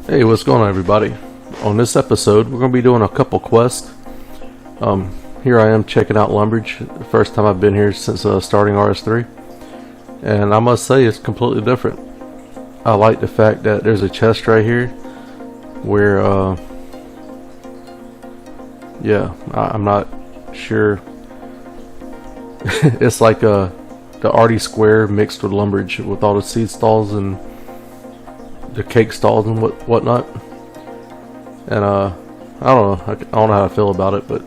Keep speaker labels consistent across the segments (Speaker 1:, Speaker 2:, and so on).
Speaker 1: Hey, what's going on, everybody? On this episode, we're going to be doing a couple quests. Here I am checking out Lumbridge. The first time I've been here since starting RS3. And I must say, it's completely different. I like the fact that there's a chest right here where, I'm not sure. It's like the arty square mixed with Lumbridge with all the seed stalls and the cake stalls and whatnot. And I don't know how I feel about it, but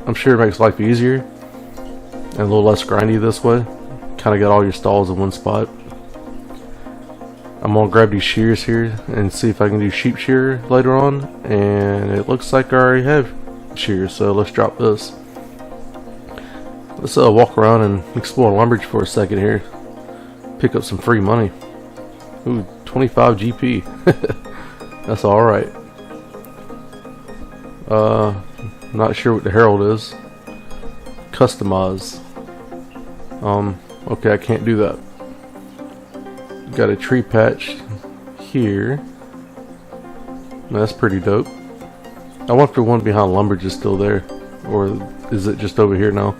Speaker 1: I'm sure it makes life easier and a little less grindy this way. Kind of got all your stalls in one spot. I'm gonna grab these shears here and see if I can do sheep shear later on, and it looks like I already have shears, so let's drop this. Let's walk around and explore Lumbridge for a second here. Pick up some free money. Ooh, 25 GP. That's alright. Not sure what the herald is. Customize. Okay, I can't do that. Got a tree patch here. That's pretty dope. I wonder if the one behind Lumbridge is still there, or is it just over here now?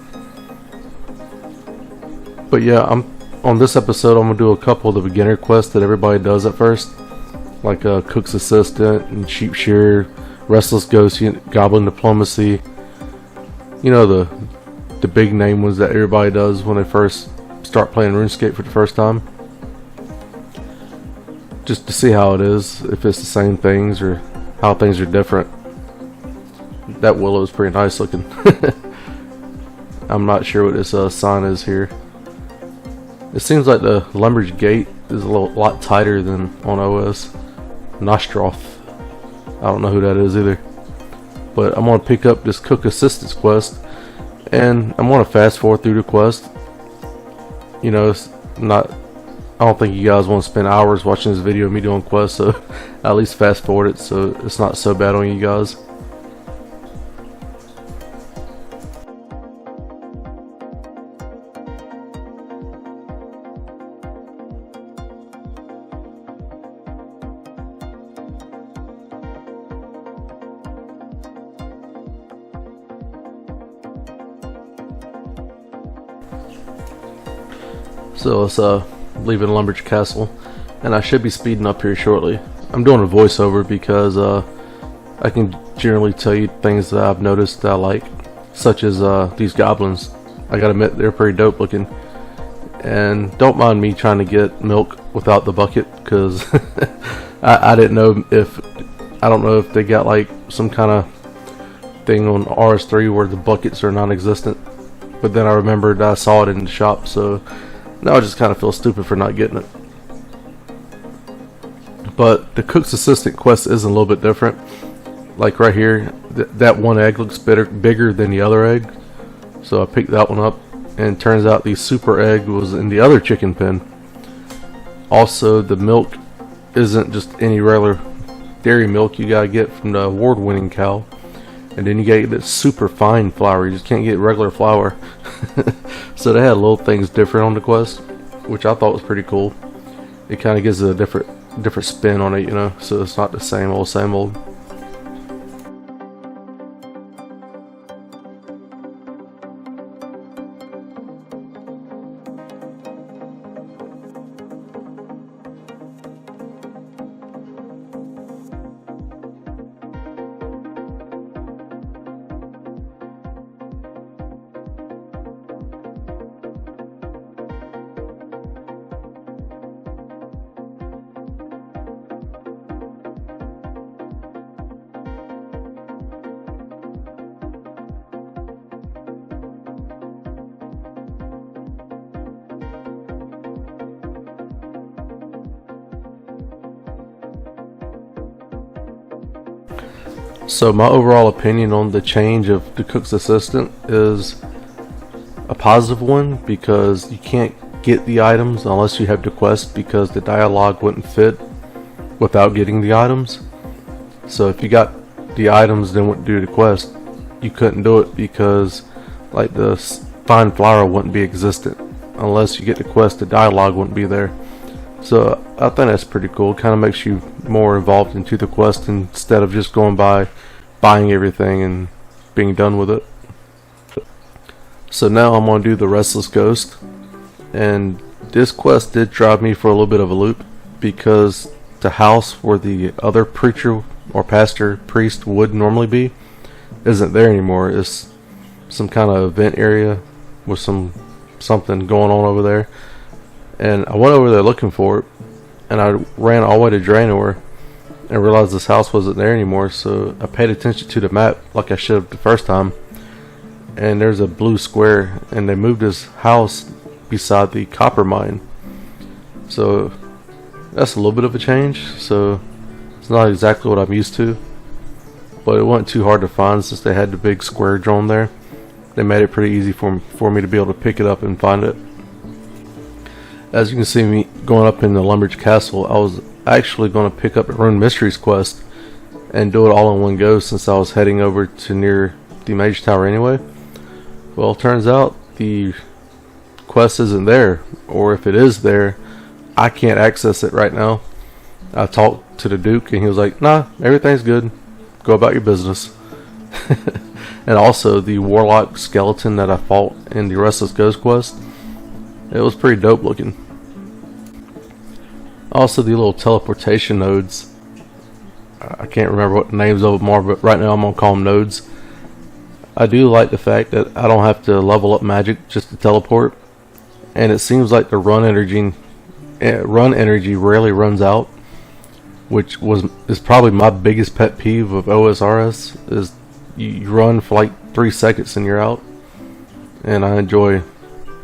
Speaker 1: But yeah, on this episode, I'm gonna do a couple of the beginner quests that everybody does at first, like Cook's Assistant and Sheep Shearer, Restless Ghost, Goblin Diplomacy. You know, the big name ones that everybody does when they first start playing RuneScape for the first time. Just to see how it is, if it's the same things or how things are different. That willow is pretty nice looking. I'm not sure what this sign is here. It seems like the Lumbridge gate is a lot tighter than on OS. Nostroth. I don't know who that is either. But I'm going to pick up this Cook Assistance quest, and I'm going to fast forward through the quest. You know, it's not. I don't think you guys want to spend hours watching this video of me doing quests, so at least fast forward it so it's not so bad on you guys. So let's leaving Lumbridge Castle, and I should be speeding up here shortly. I'm doing a voiceover because I can generally tell you things that I've noticed that I like, such as these goblins. I gotta admit, they're pretty dope looking. And don't mind me trying to get milk without the bucket, because I didn't know if, I don't know if they got like some kind of thing on RS3 where the buckets are non-existent, but then I remembered I saw it in the shop, so now I just kind of feel stupid for not getting it. But the Cook's Assistant quest is a little bit different. Like right here, that one egg looks bigger than the other egg. So I picked that one up, and it turns out the super egg was in the other chicken pen. Also, the milk isn't just any regular dairy milk. You gotta get from the award-winning cow. And then you gotta get this super fine flour. You just can't get regular flour. So they had little things different on the quest, which I thought was pretty cool. It kind of gives it a different spin on it, you know, so it's not the same old. So my overall opinion on the change of the Cook's Assistant is a positive one, because you can't get the items unless you have the quest, because the dialogue wouldn't fit without getting the items. So if you got the items then wouldn't do the quest, you couldn't do it, because like the fine flour wouldn't be existent unless you get the quest. The dialogue wouldn't be there. So I think that's pretty cool. Kind of makes you more involved into the quest instead of just going by buying everything and being done with it. So now I'm going to do the Restless Ghost, and this quest did drive me for a little bit of a loop, because the house where the other preacher or pastor priest would normally be isn't there anymore. It's some kind of event area with something going on over there, and I went over there looking for it, and I ran all the way to Draenor and realized this house wasn't there anymore. So I paid attention to the map like I should have the first time, and there's a blue square, and they moved this house beside the copper mine. So that's a little bit of a change. So it's not exactly what I'm used to, but it wasn't too hard to find since they had the big square drawn there. They made it pretty easy for me to be able to pick it up and find it. As you can see me going up in the Lumbridge Castle, I was actually going to pick up a Rune Mysteries quest and do it all in one go, since I was heading over to near the Mage Tower anyway. Well, it turns out the quest isn't there, or if it is there, I can't access it right now. I talked to the Duke and he was like, nah, everything's good, go about your business. And also the Warlock skeleton that I fought in the Restless Ghost quest, it was pretty dope looking. Also the little teleportation nodes, I can't remember what the names of them are, but right now I'm going to call them nodes. I do like the fact that I don't have to level up magic just to teleport, and it seems like the run energy rarely runs out, which is probably my biggest pet peeve of OSRS, is you run for like 3 seconds and you're out, and I enjoy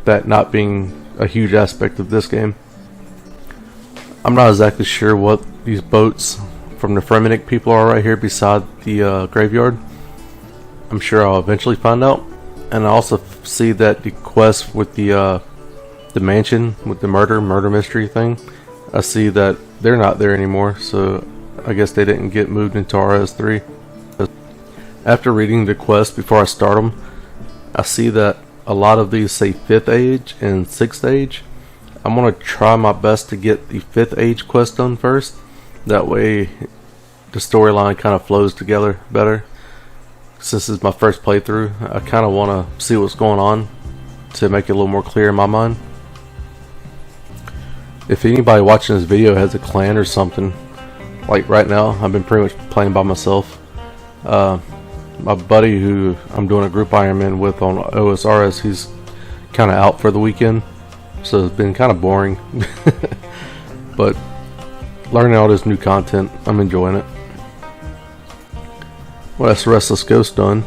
Speaker 1: that not being a huge aspect of this game. I'm not exactly sure what these boats from the Fremennik people are right here beside the graveyard. I'm sure I'll eventually find out. And I also see that the quest with the mansion with the murder mystery thing, I see that they're not there anymore, so I guess they didn't get moved into RS3. After reading the quest before I start them, I see that a lot of these say 5th age and 6th age. I'm going to try my best to get the 5th age quest done first. That way the storyline kind of flows together better. Since this is my first playthrough, I kind of want to see what's going on to make it a little more clear in my mind. If anybody watching this video has a clan or something, like right now, I've been pretty much playing by myself. My buddy who I'm doing a group Ironman with on OSRS, he's kind of out for the weekend, so it's been kind of boring. But learning all this new content, I'm enjoying it. Well, that's Restless Ghost done,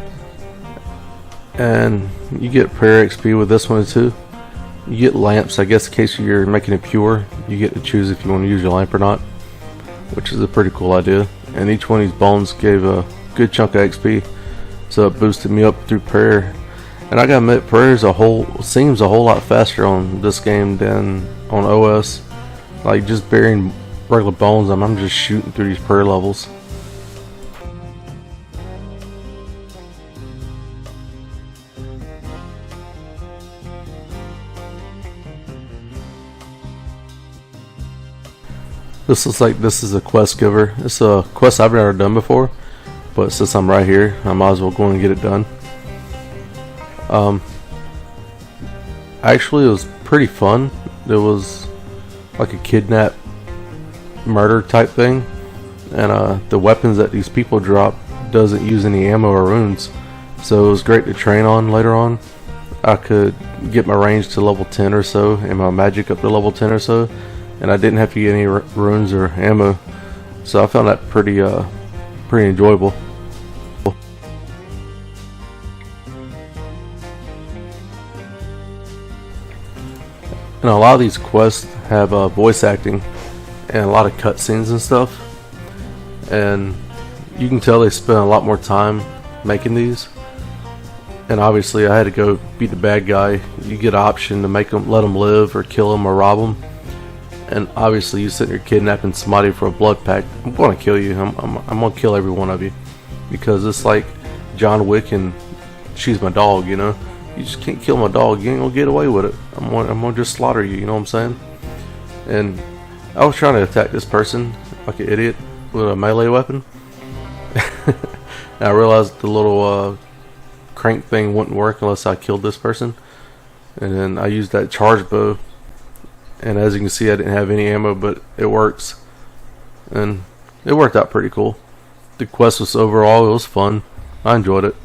Speaker 1: and you get prayer XP with this one too. You get lamps, I guess in case you're making it pure, you get to choose if you want to use your lamp or not, which is a pretty cool idea. And each one of these bones gave a good chunk of XP, so it boosted me up through prayer. And I gotta admit, prayer seems a whole lot faster on this game than on OS. Like just burying regular bones, I'm just shooting through these prayer levels. This looks like this is a quest giver. It's a quest I've never done before, but since I'm right here, I might as well go and get it done. Actually, it was pretty fun. It was like a kidnap murder type thing, and the weapons that these people drop doesn't use any ammo or runes, so it was great to train on later on. I could get my range to level 10 or so and my magic up to level 10 or so, and I didn't have to get any runes or ammo, so I found that pretty enjoyable. And a lot of these quests have voice acting and a lot of cutscenes and stuff, and you can tell they spend a lot more time making these. And obviously I had to go beat the bad guy. You get an option to let them live or kill them or rob them. And obviously you sit there kidnapping somebody for a blood pact, I'm going to kill you. I'm going to kill every one of you, because it's like John Wick and She's My Dog, you know. You just can't kill my dog, you ain't going to get away with it. I'm going to just slaughter you, you know what I'm saying? And I was trying to attack this person like an idiot with a melee weapon. And I realized the little crank thing wouldn't work unless I killed this person. And then I used that charge bow. And as you can see, I didn't have any ammo, but it works. And it worked out pretty cool. The quest was overall, it was fun. I enjoyed it.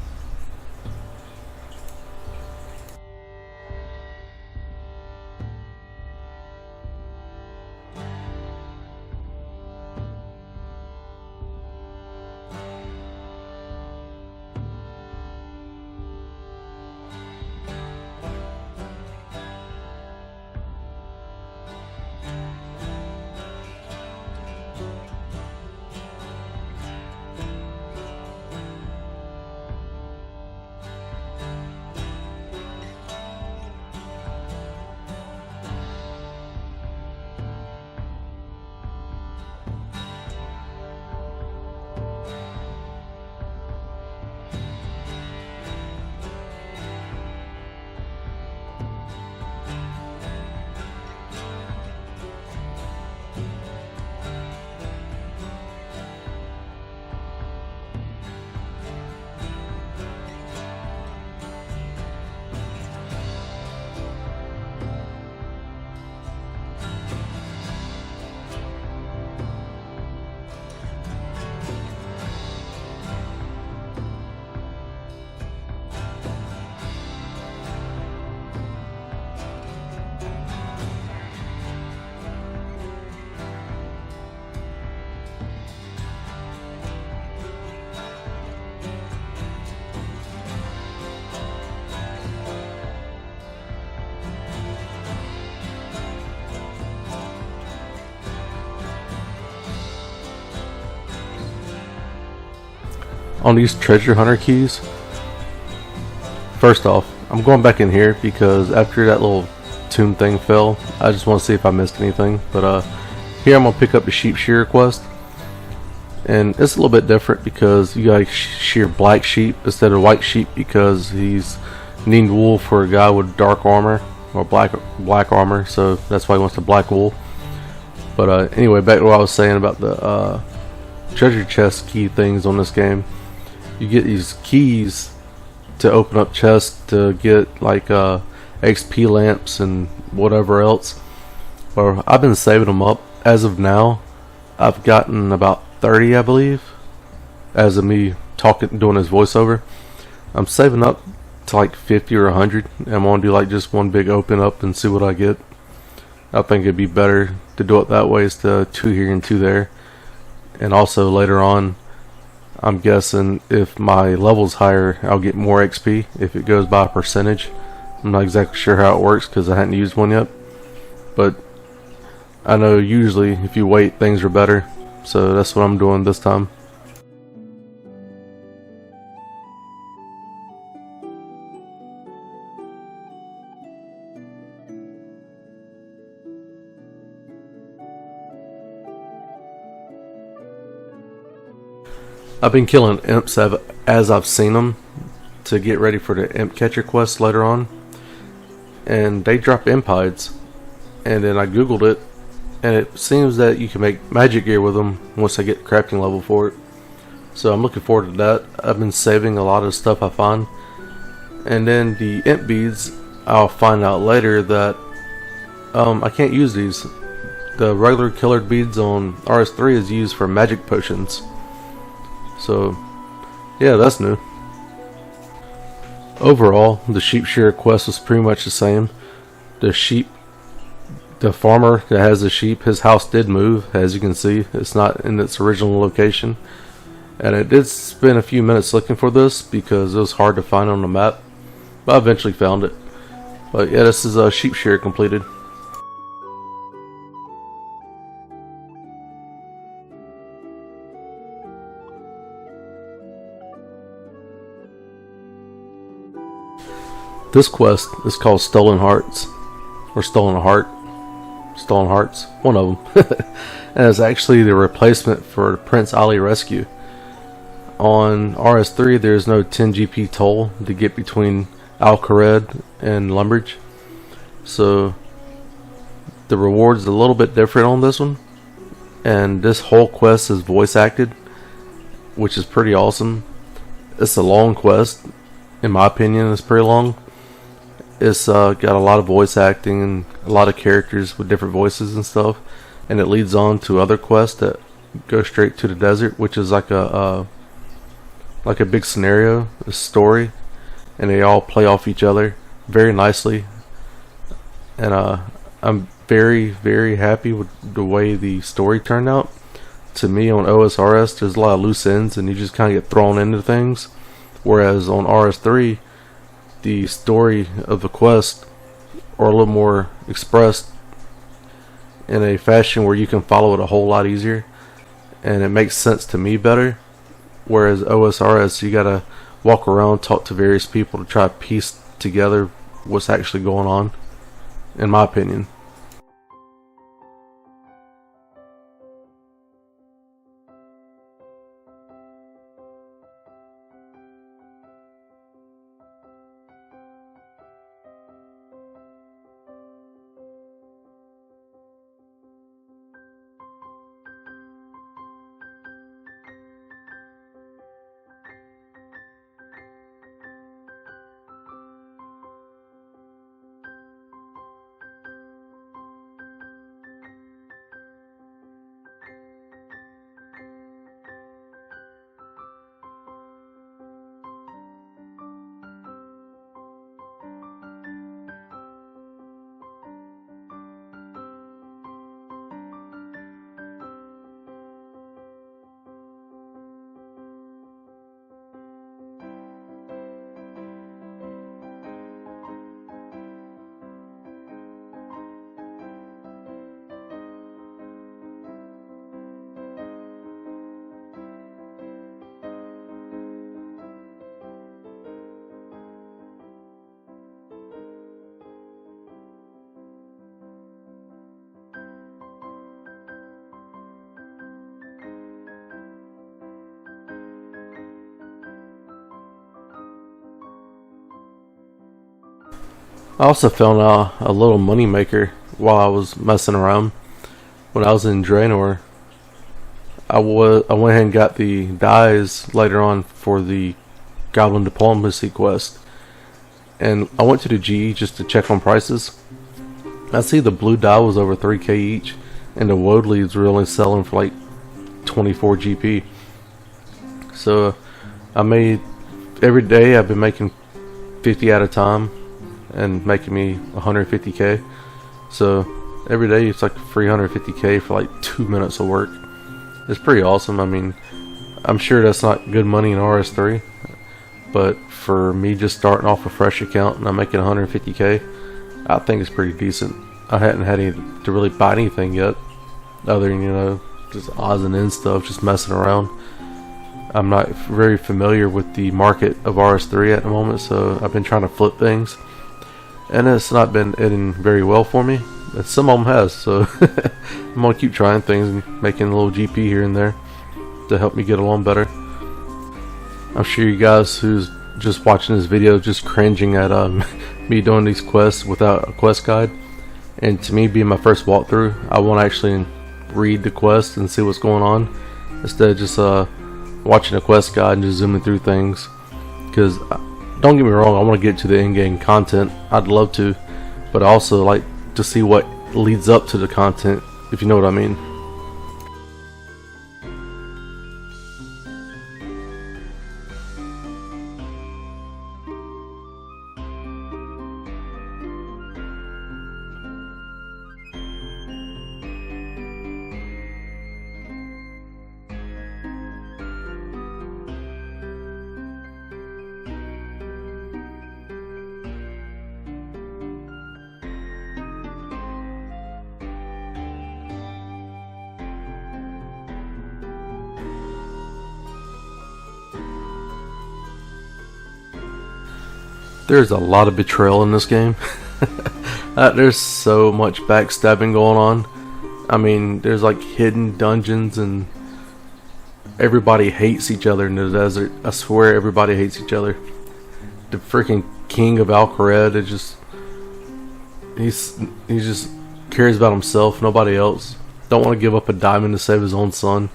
Speaker 1: On these treasure hunter keys, first off, I'm going back in here because after that little tomb thing fell, I just want to see if I missed anything. But here I'm gonna pick up the sheep shearer quest, and it's a little bit different because you gotta shear black sheep instead of white sheep because he's needing wool for a guy with dark armor or black armor, so that's why he wants the black wool. But anyway, back to what I was saying about the treasure chest key things on this game. You get these keys to open up chests to get like XP lamps and whatever else. Or I've been saving them up. As of now, I've gotten about 30, I believe. As of me doing this voiceover, I'm saving up to like 50 or 100. And I'm gonna do like just one big open up and see what I get. I think it'd be better to do it that way instead of 2 here and 2 there. And also later on, I'm guessing if my level's higher, I'll get more XP if it goes by a percentage. I'm not exactly sure how it works because I hadn't used one yet. But I know usually if you wait, things are better. So that's what I'm doing this time. I've been killing imps as I've seen them to get ready for the imp catcher quest later on, and they drop imp hides, and then I googled it, and it seems that you can make magic gear with them once I get crafting level for it. So I'm looking forward to that. I've been saving a lot of stuff I find, and then the imp beads, I'll find out later that I can't use these. The regular colored beads on RS3 is used for magic potions. So, yeah, that's new. Overall, the sheep shearer quest was pretty much the same. The farmer that has the sheep, his house did move, as you can see. It's not in its original location. And I did spend a few minutes looking for this because it was hard to find on the map. But I eventually found it. But yeah, this is a sheep shearer completed. This quest is called Stolen Hearts, or Stolen Heart. Stolen Hearts, one of them. And it's actually the replacement for Prince Ali Rescue. On RS3, there's no 10 GP toll to get between Al Kharid and Lumbridge. So The reward's a little bit different on this one, and this whole quest is voice acted, which is pretty awesome. It's a long quest, in my opinion. It's pretty long. It's got a lot of voice acting and a lot of characters with different voices and stuff, and it leads on to other quests that go straight to the desert, which is like a big scenario, a story, and they all play off each other very nicely. And I'm very happy with the way the story turned out. To me, on OSRS, there's a lot of loose ends, and you just kind of get thrown into things. Whereas on RS3, the story of the quest are a little more expressed in a fashion where you can follow it a whole lot easier, and it makes sense to me better. Whereas OSRS, you gotta walk around, talk to various people to try to piece together what's actually going on, in my opinion. I also found a little money maker while I was messing around. When I was in Draenor, I went ahead and got the dyes later on for the Goblin Diplomacy quest. And I went to the G just to check on prices. I see the blue dye was over 3k each, and the woad leads were only selling for like 24 GP. So I made, every day I've been making 50 at a time, and making me 150k. So every day it's like 350k for like 2 minutes of work. It's pretty awesome. I mean, I'm sure that's not good money in RS3, but for me just starting off a fresh account and I'm making 150k, I think it's pretty decent. I hadn't had any to really buy anything yet, other than, you know, just odds and ends stuff, just messing around. I'm not very familiar with the market of RS3 at the moment, so I've been trying to flip things, and it's not been ending very well for me. And some of them has, so I'm gonna keep trying things and making a little GP here and there to help me get along better. I'm sure you guys who's just watching this video just cringing at me doing these quests without a quest guide. And to me, being my first walkthrough, I want to actually read the quest and see what's going on instead of just watching a quest guide and just zooming through things. Because don't get me wrong, I want to get to the in-game content. I'd love to, but I also like to see what leads up to the content, if you know what I mean. There's a lot of betrayal in this game. There's so much backstabbing going on. I mean, there's like hidden dungeons, and everybody hates each other in the desert. I swear everybody hates each other. The freaking king of Alcared is just, he's just cares about himself, nobody else. Don't want to give up a diamond to save his own son.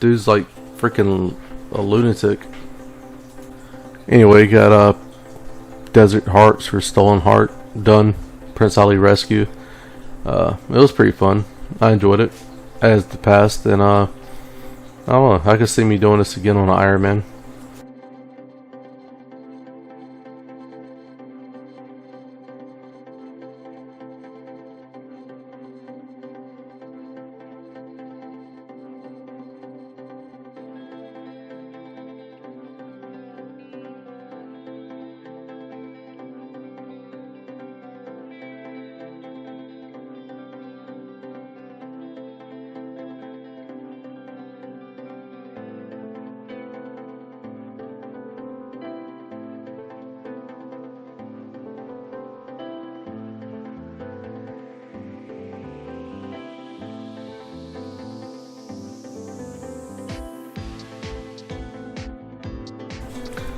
Speaker 1: Dude's like freaking a lunatic. Anyway, got Desert Hearts for Stolen Heart done. Prince Ali Rescue. It was pretty fun. I enjoyed it as the past, and I don't know. I could see me doing this again on Iron Man.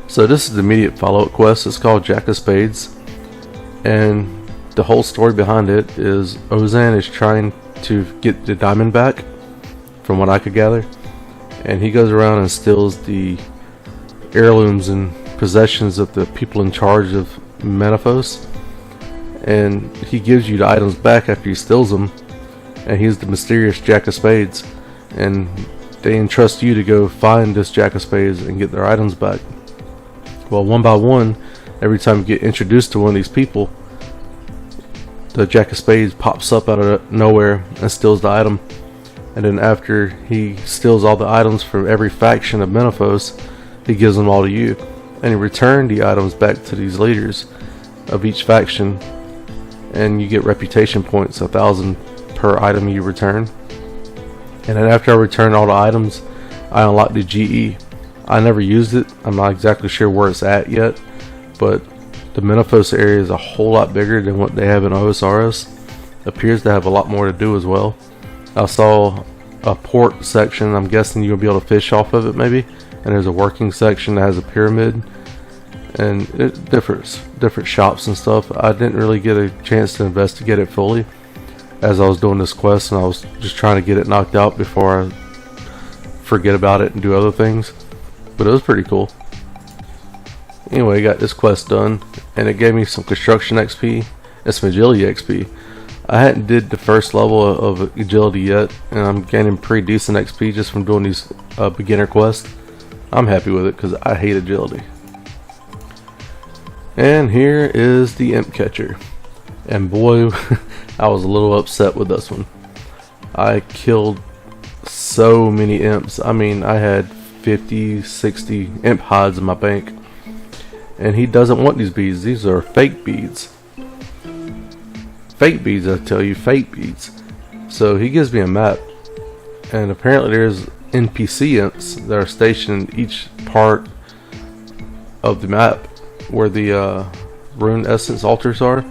Speaker 1: So this is the immediate follow-up quest. It's called Jack of Spades, and the whole story behind it is Ozan is trying to get the diamond back, from what I could gather, and he goes around and steals the heirlooms and possessions of the people in charge of Menefos, and he gives you the items back after he steals them, and he's the mysterious Jack of Spades, and they entrust you to go find this Jack of Spades and get their items back. Well, one by one, every time you get introduced to one of these people, the Jack of Spades pops up out of nowhere and steals the item. And then after he steals all the items from every faction of Menefos, he gives them all to you. And in return, the items back to these leaders of each faction, and you get reputation points, 1,000 per item you return. And then after I return all the items, I unlock the GE. I never used it. I'm not exactly sure where it's at yet, but the Menefos area is a whole lot bigger than what they have in OSRS. Appears to have a lot more to do as well. I saw a port section. I'm guessing you'll be able to fish off of it maybe, and there's a working section that has a pyramid and different shops and stuff. I didn't really get a chance to investigate it fully as I was doing this quest, and I was just trying to get it knocked out before I forget about it and do other things. But it was pretty cool. Anyway, got this quest done, and it gave me some construction XP and some agility XP. I hadn't did the first level of agility yet, and I'm gaining pretty decent XP just from doing these beginner quests. I'm happy with it because I hate agility. And here is the imp catcher, and boy, I was a little upset with this one. I killed so many imps. I mean, I had 50, 60 imp hides in my bank, and he doesn't want these beads. These are fake beads. Fake beads, I tell you, fake beads. So he gives me a map, and apparently there's NPC imps that are stationed in each part of the map where the rune essence altars are,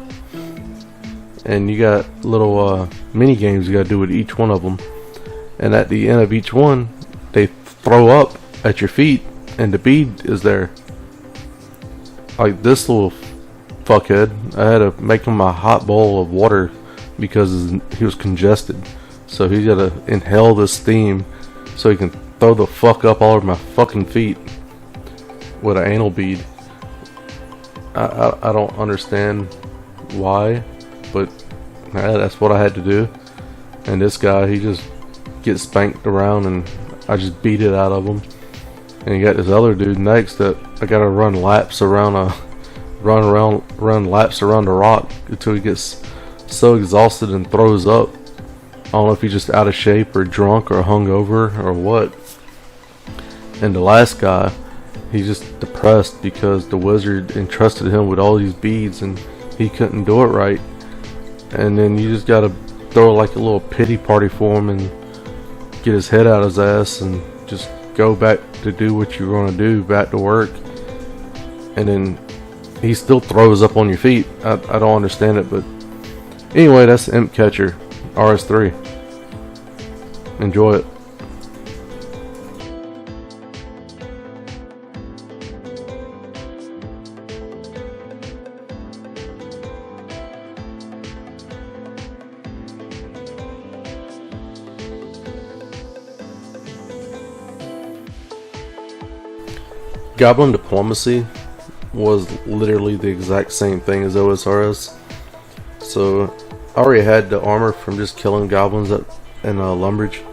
Speaker 1: and you got little mini games you gotta do with each one of them, and at the end of each one they throw up at your feet and the bead is there. Like this little fuckhead, I had to make him a hot bowl of water because he was congested, so he's gotta inhale this steam so he can throw the fuck up all over my fucking feet with an anal bead. I don't understand why, but that's what I had to do. And this guy, he just gets spanked around and I just beat it out of him. And you got this other dude next that I gotta run laps around run laps around the rock until he gets so exhausted and throws up. I don't know if he's just out of shape or drunk or hungover or what. And the last guy, he's just depressed because the wizard entrusted him with all these beads and he couldn't do it right. And then you just gotta throw like a little pity party for him and get his head out of his ass and just go back to do what you're gonna do, back to work. And then he still throws up on your feet. I don't understand it, but anyway, that's Imp Catcher RS3. Enjoy it. Goblin Diplomacy was literally the exact same thing as OSRS. So I already had the armor from just killing goblins in Lumbridge,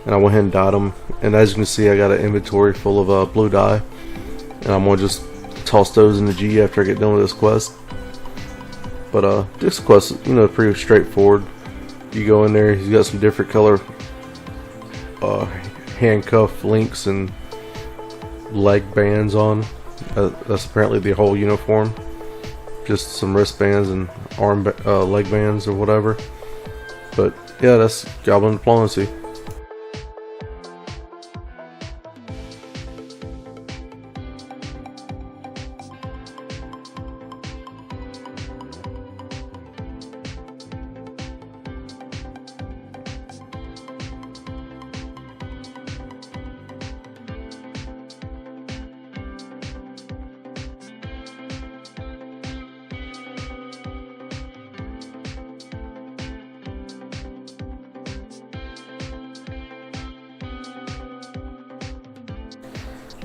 Speaker 1: and I went ahead and dyed them. And as you can see, I got an inventory full of blue dye, and I'm gonna just toss those in the G after I get done with this quest. But this quest, you know, pretty straightforward. You go in there, he's got some different color handcuff links and leg bands on. That's apparently the whole uniform. Just some wristbands and leg bands or whatever. But yeah, that's Goblin Diplomacy.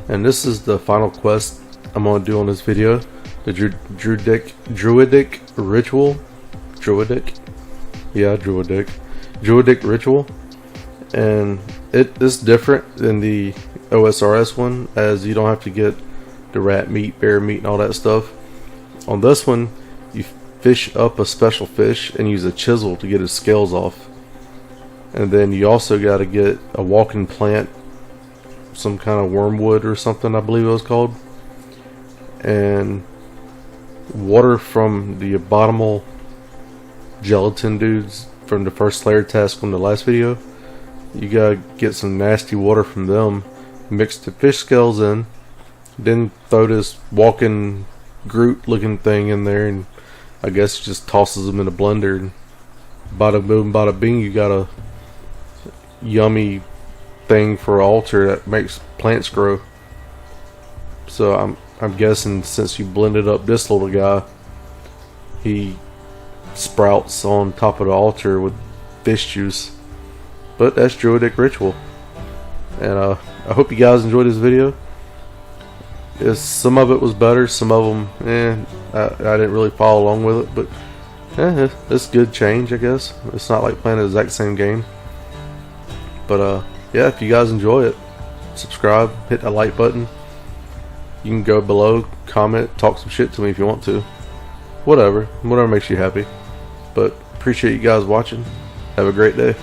Speaker 1: And this is the final quest I'm going to do on this video. The Druidic Ritual. Druidic Ritual. And it is different than the OSRS one, as you don't have to get the rat meat, bear meat, and all that stuff. On this one, you fish up a special fish and use a chisel to get his scales off. And then you also got to get a walking plant, some kind of wormwood or something, I believe it was called, and water from the abominable gelatin dudes from the first Slayer task on the last video. You gotta get some nasty water from them, mix the fish scales in, then throw this walking Groot looking thing in there, and I guess just tosses them in a blender, and bada boom bada bing, you got a yummy thing for an altar that makes plants grow. So I'm guessing since you blended up this little guy, he sprouts on top of the altar with fish juice. But that's Druidic Ritual. And I hope you guys enjoyed this video. Some of it was better, some of them I didn't really follow along with it, but it's good change, I guess. It's not like playing the exact same game. But yeah, if you guys enjoy it, subscribe, hit that like button. You can go below, comment, talk some shit to me if you want to. Whatever makes you happy. But appreciate you guys watching. Have a great day.